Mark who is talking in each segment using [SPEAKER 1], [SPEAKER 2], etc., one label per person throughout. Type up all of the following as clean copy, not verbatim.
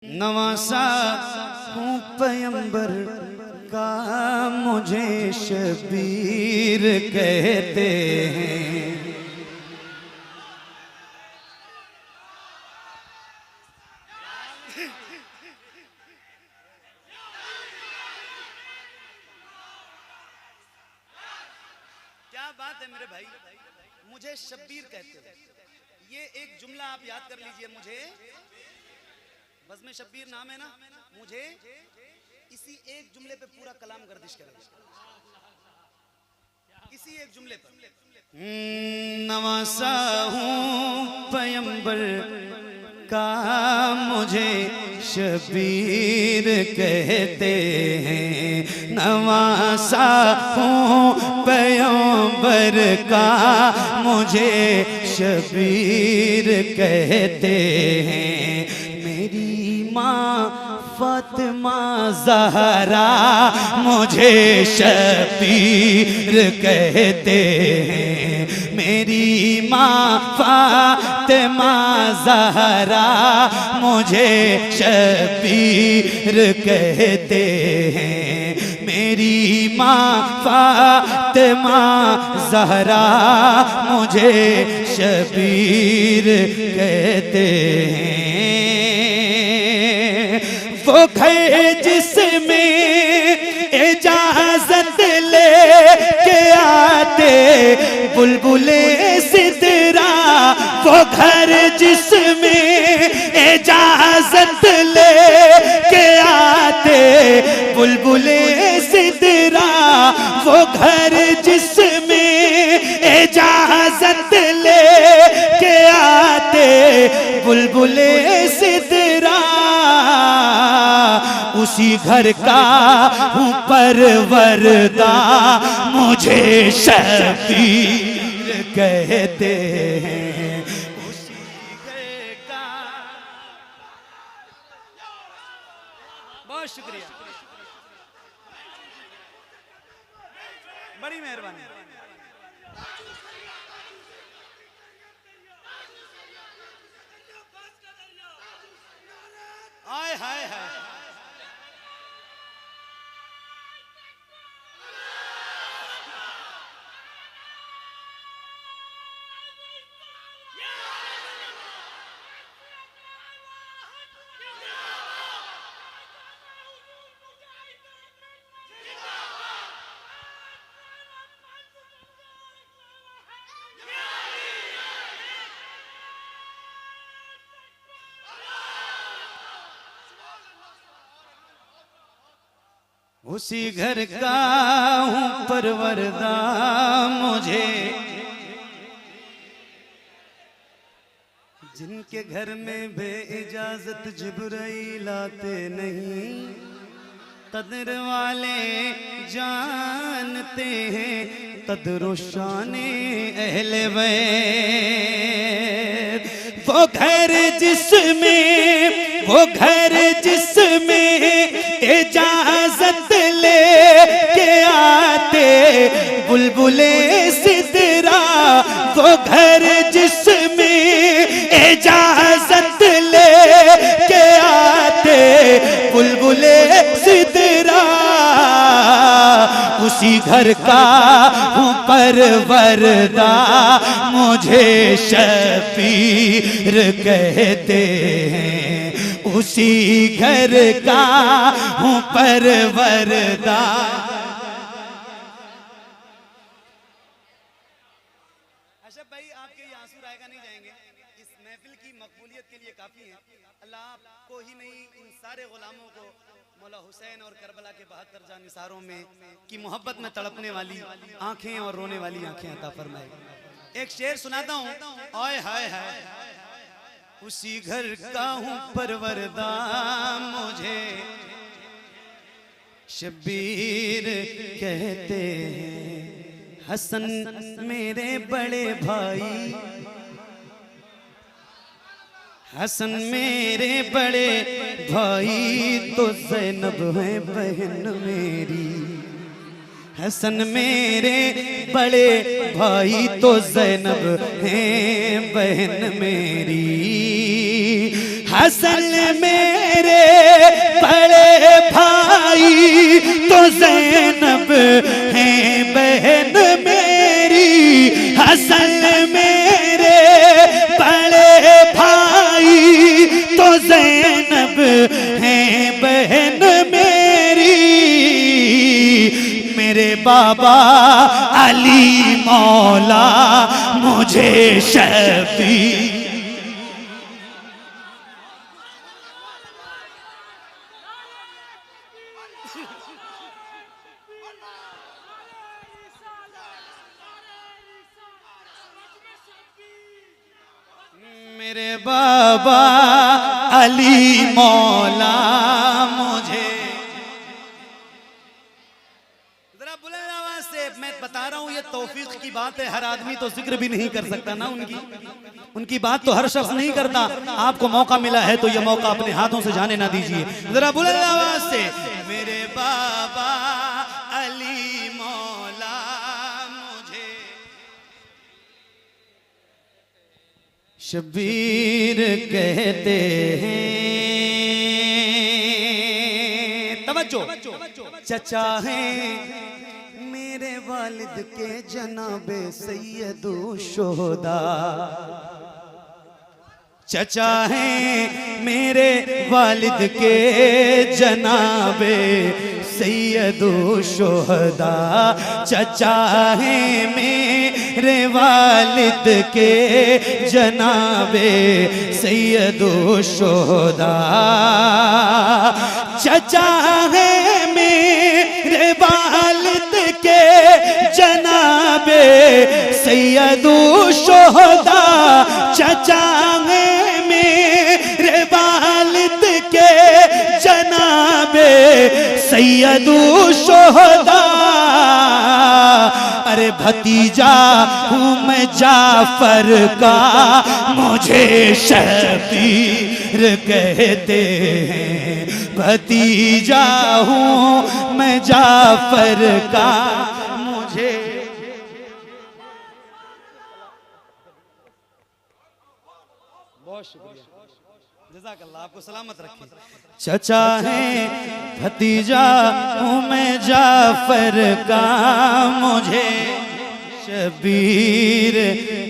[SPEAKER 1] नवासा हूँ पैगंबर का मुझे शबीर कहते हैं। क्या बात है मेरे भाई, मुझे शब्बीर कहते हैं। ये एक जुमला आप याद कर लीजिए। मुझे बस में शब्बीर नाम है ना, मुझे इसी एक जुमले पे पूरा कलाम गर्दिश करेगा, इसी एक जुमले पर। नवासा हूँ पैगंबर का मुझे शबीर कहते हैं। नवासा हूँ पैगंबर का मुझे शबीर कहते हैं। मेरी माँ फातिमा ज़हरा मुझे शबीर कहते हैं। मेरी माँ फातिमा ज़हरा मुझे शबीर कहते हैं। मेरी माँ फातिमा ज़हरा मुझे शबीर कहते हैं। वो घर जिसमें इजाजत ले के आते बुलबुले सिदरा, वो घर जिसमें इजाजत ले के आते बुलबुले सिदरा, वो घर जिसमें इजाजत ले के आते बुलबुले सिदरा, उसी घर का हूँ परवरदा मुझे शबीर कहते हैं। उसी घर का। बहुत शुक्रिया, बड़ी मेहरबानी। आय हाय हाय, उसी घर का हूँ परवरदा मुझे, जिनके घर में बे इजाजत जिब्राइल आते नहीं, कदर वाले जानते हैं कदर शाने अहले बैत। वो घर जिसमें, वो घर जिसमें इजाजत ले के आते बुलबुले सिदरा, वो घर जिसमें इजाजत ले के आते बुलबुले सिदरा, उसी घर का हूँ परवरदा मुझे शबीर कहते हैं। उसी घर का हूँ परवरदा। अशरफ भाई, आपके ये आंसू रायगा नहीं जाएंगे, इस महफिल की मकबूलियत के लिए काफी है। अल्लाह आपको ही नहीं, इन सारे गुलामों को मौला हुसैन और करबला के 72 जानिसारों में की मोहब्बत में तड़पने वाली आंखें और रोने वाली आंखें अता फरमाए। एक शेर सुनाता हूँ। आय हाय हाय, उसी घर का हूँ परवरदा मुझे शबीर कहते हैं। हसन मेरे बड़े भाई, हसन मेरे बड़े भाई तो ज़ैनब है बहन मेरी। हसन मेरे बड़े भाई तो ज़ैनब है बहन मेरी।
[SPEAKER 2] हसन मेरे बड़े भाई तो ज़ैनब है बहन मेरी। हसन मेरे बड़े भाई तो ज़ैनब है बहन मेरी। मेरे बाबा अली मौला मुझे शफी। मेरे बाबा अली मौला मुझे।
[SPEAKER 1] जरा बुलंद आवाज से मैं बता रहा हूं, ये तौफीक की बात है। हर आदमी तो जिक्र भी नहीं कर सकता ना उनकी बात तो हर शख्स नहीं करता। आपको मौका मिला है तो ये मौका अपने हाथों से जाने ना दीजिए। जरा बुलंद आवाज से मेरे बाबा अली मौला मुझे।
[SPEAKER 2] शबीर कहते हैं,
[SPEAKER 1] तवज्जो,
[SPEAKER 2] चचा हैं मेरे वालिद के जनाबे सैयदो शोहदा। चचा हैं मेरे वालिद के जनाबे सैयदो शोहदा। चचा हैं मेरे वालिद के जनाबे सैयदो शोहदा। चचा हैं मेरे वालिद के जनाबे सैयदो शोहदा। चचा हैं मेरे वालिद के जनाबे सैयदो शोहदा। अरे भतीजा हूँ मैं जाफर का मुझे शबीर कहते हैं। भतीजा हूँ मैं जाफर का मुझे।
[SPEAKER 1] बहुत शुक्रिया, जज़ाकल्लाह, आपको सलामत रखे।
[SPEAKER 2] चचा है भतीजा हूँ मैं जाफर का मुझे शबीर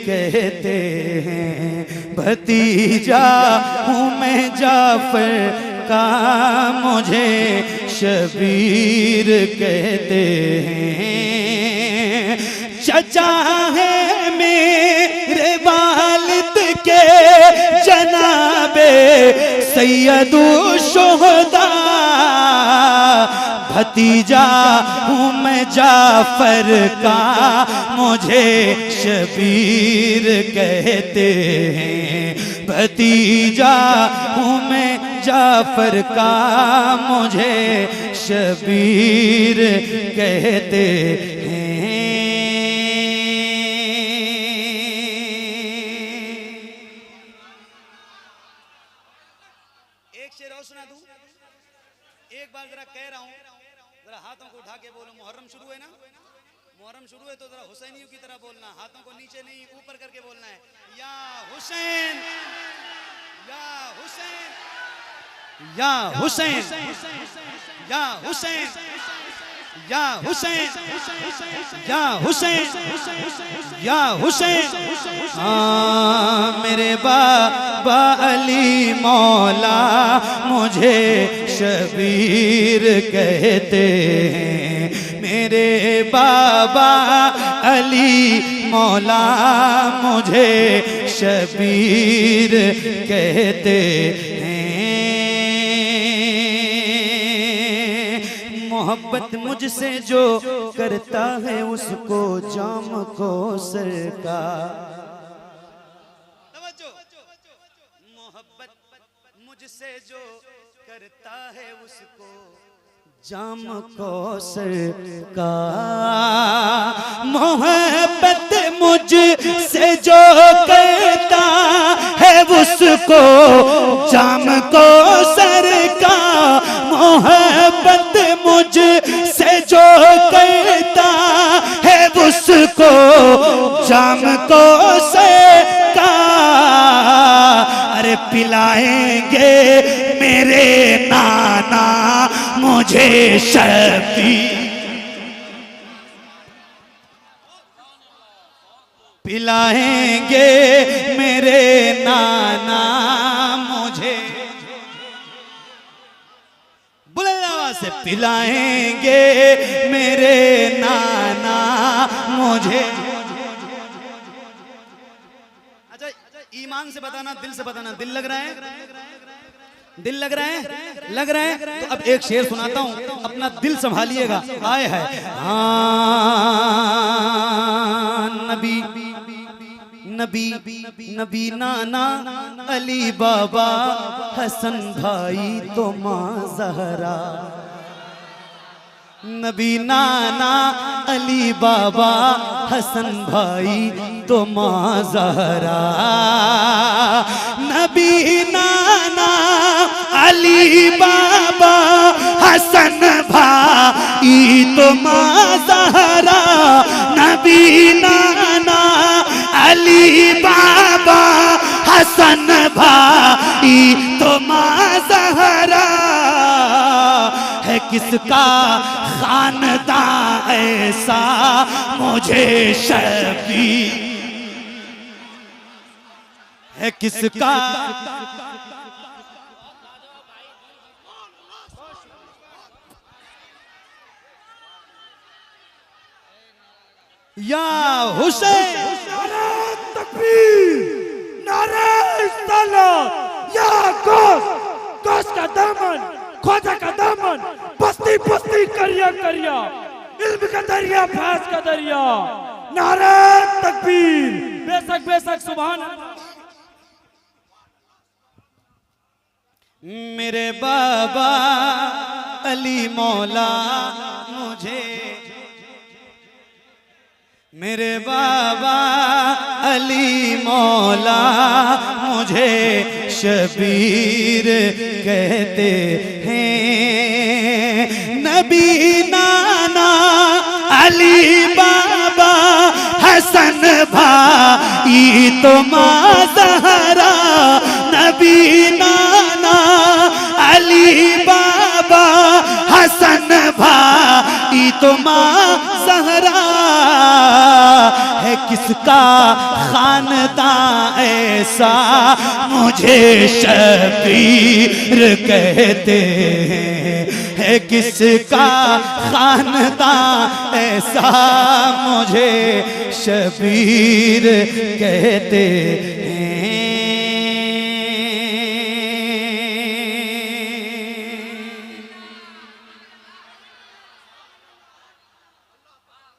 [SPEAKER 2] कहते हैं। भतीजा हूँ मैं जाफर का मुझे शबीर कहते हैं। चचा है मेरे वालिद के जनाबे सैयदो शोहदा। भतीजा हूँ मैं जाफर का मुझे शबीर कहते हैं। भतीजा हूँ मैं जाफर का मुझे शबीर कहते हैं।
[SPEAKER 1] एक शेर और सुना दूं। एक बार जरा कह रहा हूं, जरा हाथों को उठा के बोलो। मुहर्रम शुरू है ना, मुहर्रम शुरू है तो जरा हुसैनियों की तरह बोलना। हाथों को नीचे नहीं ऊपर करके बोलना है। या हुसैन, या हुसैन, या हुसैन, या हुसैन, या हुसैन, या हुसैन, या हुसैन।
[SPEAKER 2] मेरे बाबा अली मौला मुझे शबीर कहते हैं। मेरे बाबा अली मौला मुझे शबीर कहते हैं। मोहब्बत मुझसे जो करता है उसको जाम को सरकार।
[SPEAKER 1] मोहब्बत मुझसे जो करता है उसको
[SPEAKER 2] जाम को सरकार। मोहब्बत मुझसे जो करता है उसको जाम को सरकार। मोहब्बत मुझसे जो करता है उसको जाम को सरकार। अरे पिलाएंगे मेरे नाना मुझे शबीर, पिलाएंगे मेरे नाना मुझे, बुलंद आवाज से पिलाएंगे मेरे नाना मुझे।
[SPEAKER 1] अच्छा, ईमान से बताना, दिल से बताना। दिल लग रहा है? दिल लग रहा है? लग रहा है? तो अब एक शेर सुनाता हूं, अपना दिल संभालिएगा। आए है नबी नबी नबी नाना अली बाबा हसन भाई तो माँ ज़हरा, नबी नाना अली बाबा हसन भाई तो माँ ज़हरा, नबी नाना अली बाबा हसन भाई तो माँ ज़हरा, नबी नाना अली बाबा हसन भाई तो माँ ज़हरा। है किसका खानदान ऐसा मुझे शबीर, है किसका या हुसैन।
[SPEAKER 3] नारे तकबीर, नारे सलात, या गोश, गोश का दामन, ख्वाजा का दामन, बस्ती बस्ती करिया करिया, इल्म का दरिया, फैज का दरिया। नारे तकबीर, बेशक बेशक सुभान
[SPEAKER 2] मेरे बाबा अली मौला मुझे, मेरे बाबा अली मौला मुझे शबीर कहते हैं, नबी नाना अली बाबा हसन भाई तो माँ ज़हरा, नबी नाना अली बाबा हसन भाई तो माँ ज़हरा। है किसका खानदान ऐसा मुझे शबीर कहते हैं, है किसका खानदान ऐसा मुझे शबीर कहते हैं।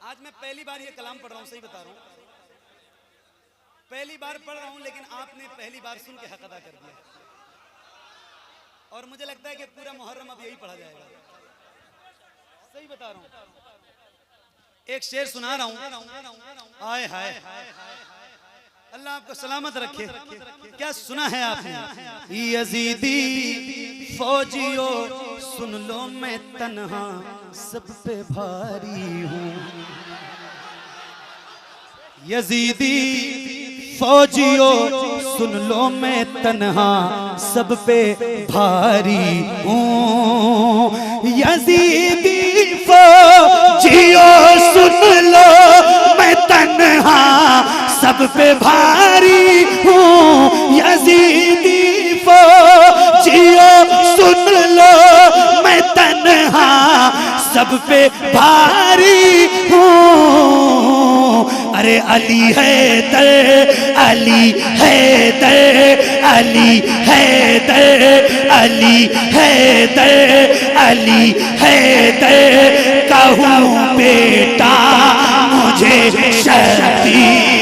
[SPEAKER 1] आज मैं पहली बार ये कलाम पढ़ रहा हूँ, सही बता रहा हूँ, पहली बार पढ़ रहा हूँ, लेकिन आपने पहली बार सुन के हक अदा कर दिया। और मुझे लगता है कि पूरा मुहर्रम अब यही पढ़ा जाएगा, सही बता रहा हूँ। एक शेर सुना रहा हूँ। आए हाय, अल्लाह आपको सलामत रखे। क्या सुना है आपने? यजीदी फौजियो सुन लो मैं तन्हा सब पे भारी हूँ, यजीदी फौजियो सुन लो मैं तन्हा सब पे भारी हूँ, यजीदी फौजियो सुन लो मैं तन्हा सब पे भारी हूँ, यजीदी फौजियो सुन लो मैं तन्हा सब पे भारी हूँ। अरे अली हैदर, अली हैदर, अली हैदर, अली हैदर, अली हैदर कहूँ बेटा मुझे शबीर।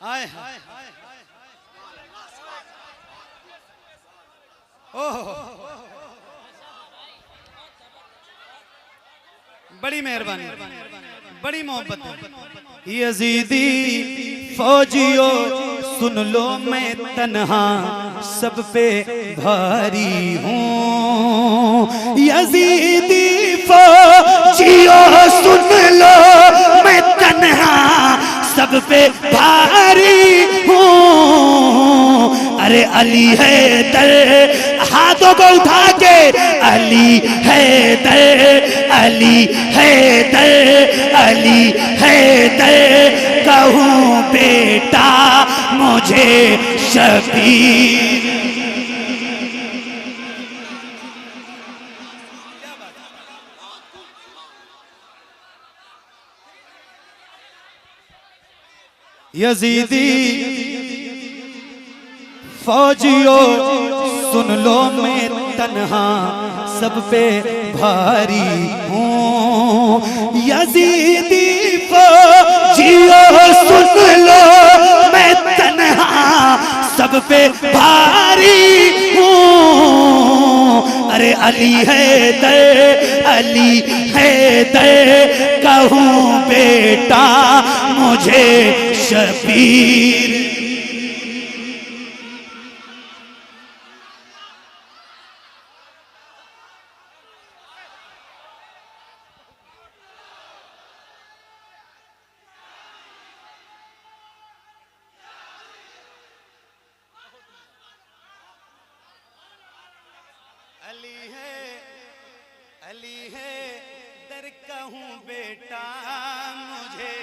[SPEAKER 1] आए ओह, बड़ी मेहरबानी, बड़ी मोहब्बत। यजीदी फौजियो सुन लो मैं तन्हा
[SPEAKER 2] सब पे भारी हूँ। यजीदी फौजियों सुन लो, मैं तन्हा सब पे भारी हूँ। अरे अली है दर, हाथों को उठा के, अली है दर, अली है दर, अली है दर, कहूँ बेटा मुझे शबीर। यजीदी फौजियों सुन लो, मैं तन्हा सब पे भारी हूँ। यजीदी फौजियों सुन लो, मैं तन्हा सब पे भारी हूँ। अरे अली है दर, अली है दर, कहूँ बेटा मुझे शबीर।
[SPEAKER 1] अली है दर, कहूँ बेटा मुझे,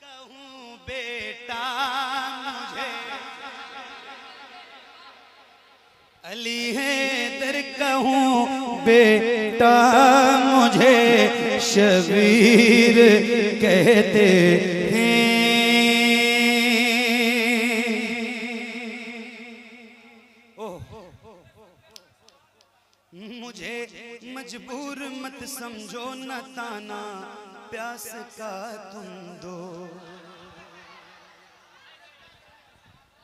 [SPEAKER 1] कहूँ बेटा मुझे।
[SPEAKER 2] अली है दर, कहूँ बेटा मुझे शबीर कहते हैं।
[SPEAKER 1] मुझे मजबूर मत समझो, न ताना प्यास का तुम दो।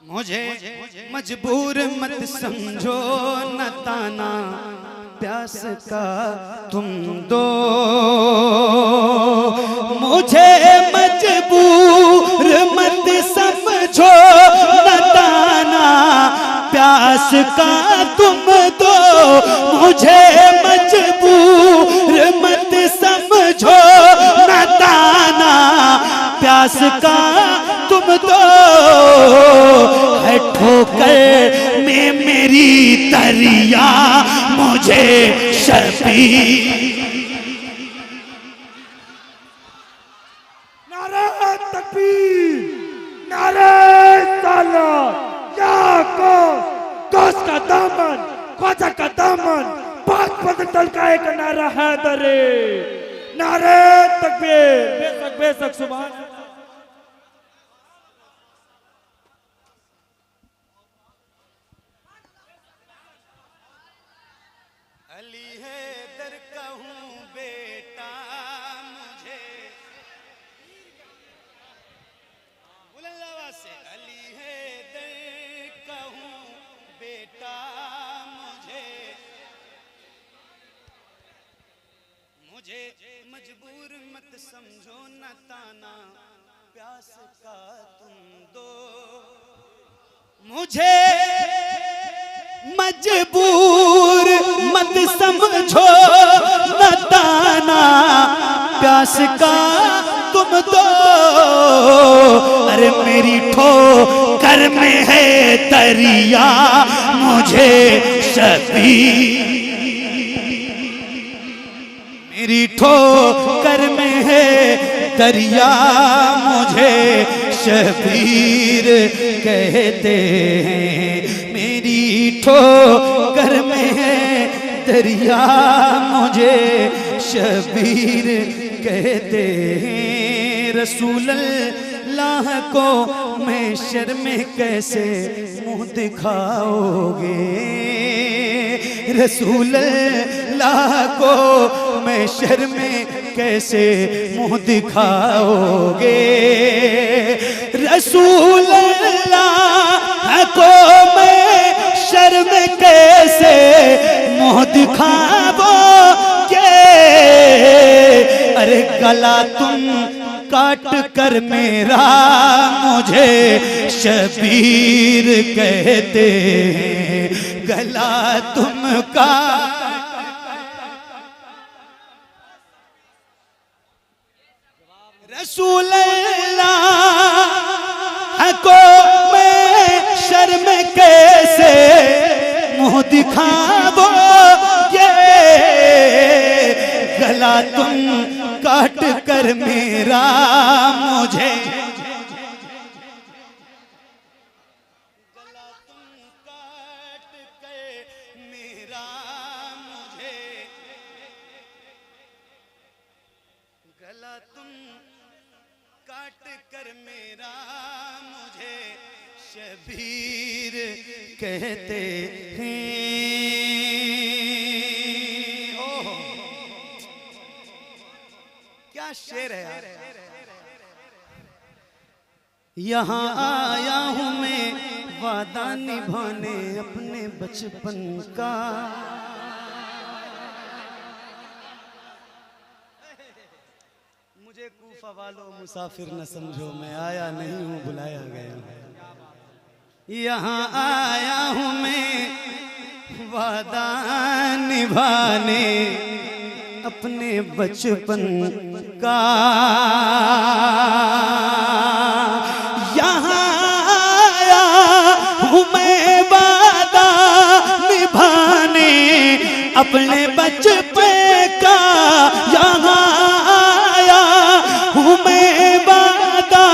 [SPEAKER 2] मुझे मजबूर मत समझो, न ताना प्यास का तुम दो। मुझे मजबूर मत समझो, न ताना प्यास का तुम दो। मुझे मजबूर मत समझो, न ताना प्यास का तुम दो। है ठोकर में मेरी दरिया मुझे शबीर।
[SPEAKER 3] नारे तकबीर, नारे सालात, या कौस का दामन, ख्वाजा का दामन, पाक बदल का एक नारा है दरे। नारे तकबीर, बेशक बेशक सुभान।
[SPEAKER 1] अली है दर, कहूँ बेटा मुझे, बुलंद आवाज से, अली है दर, कहूँ बेटा मुझे। मुझे मजबूर मत समझो, न ताना प्यास का तुम दो।
[SPEAKER 2] मुझे मजबूर मत समझो, न ताना प्यास का तुम दो। अरे मेरी ठोकर में है दरिया मुझे शबीर। मेरी ठोकर में है दरिया मुझे शबीर कहते हैं। मेरी ठोकर में है दरिया मुझे शबीर कहते हैं। रसूल अल्लाह को महशर में कैसे मुँह दिखाओगे? रसूल अल्लाह को महशर में कैसे मुँह दिखाओगे? रसूल अल्लाह को महशर में कैसे मुँह दिखाओगे? अरे गला तुम काट कर मेरा मुझे शबीर कहते हैं, गला तुम काट। रसूल अल्लाह को मैं शर्म कैसे मुँह दिखाओगे, गला तुम काट कर मेरा मुझे, गला तुम काट कर मेरा मुझे, गला तुम काट कर मेरा मुझे शबीर कहते हैं। ओह क्या शेर है यार। यहाँ आया हूँ मैं वादा निभाने अपने बचपन का, मुझे कूफा वालों मुसाफिर न समझो, मैं आया नहीं हूँ बुलाया गया। यहाँ आया हूँ मैं वादा निभाने अपने बचपन का, यहाँ आया हूँ मैं वादा निभाने अपने बचपन का, यहाँ आया हूँ मैं वादा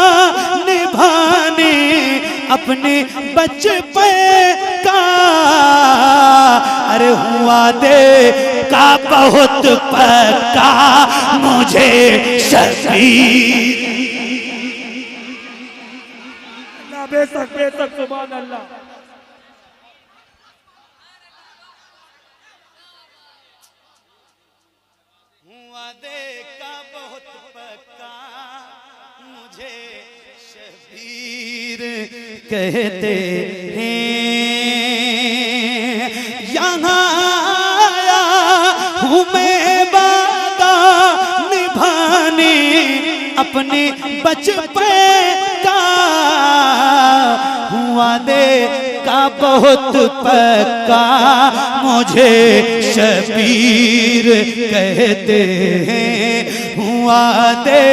[SPEAKER 2] निभाने अपने बचपन का। अरे हुआ दे का बहुत पक्का मुझे शबीर।
[SPEAKER 3] बेशक बेशक सुभान अल्लाह।
[SPEAKER 2] हुआ दे का बहुत पक्का मुझे शबीर कहते हैं। यहाँ आया हूँ मैं वादा निभाने अपने बचपन का, हुआ दे का बहुत पक्का मुझे शबीर कहते हैं। हुआ दे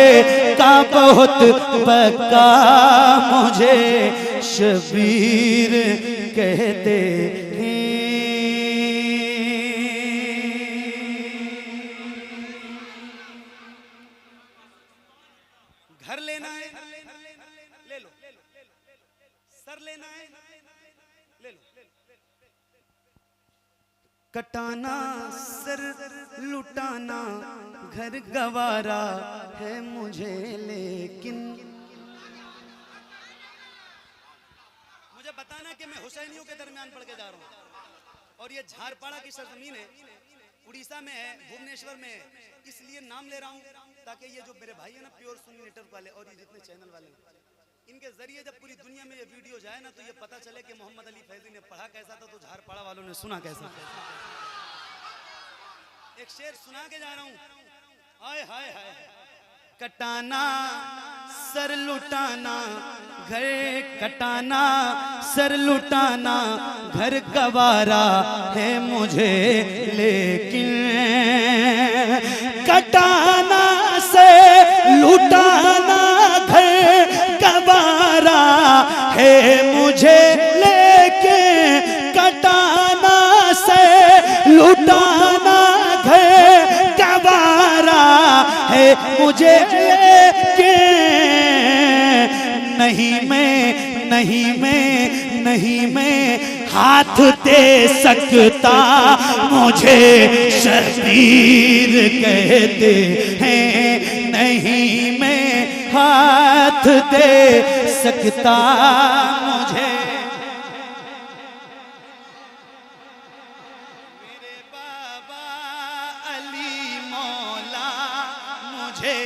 [SPEAKER 2] का बहुत पक्का मुझे शबीर कहते हैं। घर लेना है ले लो, सर लेना है ले लो, कटाना सर लुटाना घर गवारा है मुझे, लेकिन मुझे बताना कि मैं हुसैनियों के दरमियान पढ़ के जा रहा हूँ, और ये झारपाड़ा की सरजमीन है, उड़ीसा में है, भुवनेश्वर में है, इसलिए नाम ले रहा हूँ ताकि ये जो मेरे भाई है ना प्योर सुन्नी नेटवर्क वाले और ये जितने चैनल वाले हैं, इनके जरिए जब पूरी दुनिया में ये वीडियो जाए ना तो ये पता चले कि मोहम्मद अली फैजी ने पढ़ा कैसा था तो झारपाड़ा वालों ने सुना कैसा। एक शेर सुना के जा रहा हूँ। हाय हाय हाय, कटाना सर लुटाना घर, कटाना सर लुटाना घर गवारा है मुझे, लेकिन कटाना से लुटाना घर गवारा है मुझे, लेकिन कटाना से लुटाना घर गवारा है मुझे, लेकिन नहीं मैं हाथ दे सकता मुझे शबीर कहते हैं। नहीं मैं हाथ दे सकता मुझे, मेरे बाबा अली मौला मुझे,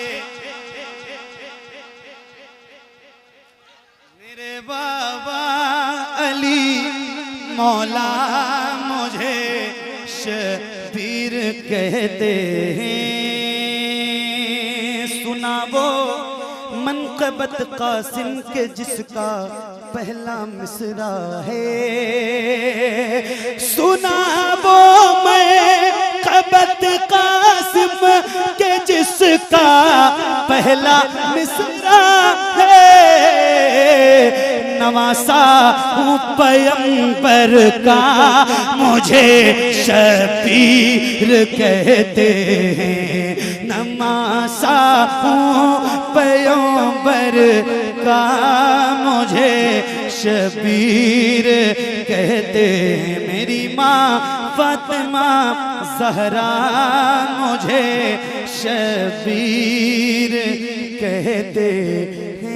[SPEAKER 2] मेरे बाबा अली मौला मुझे शबीर कहते हैं। सुना वो कबत कासिम के जिसका पहला मिसरा है, सुना वो मैं कबत कासिम के जिसका पहला मिसरा है, नवासा हूँ पैगंबर का मुझे शबीर कहते हैं, नवासा हूँ पैगंबर का मुझे शबीर कहते हैं, मेरी माँ फातिमा ज़हरा मुझे शबीर कहते हैं।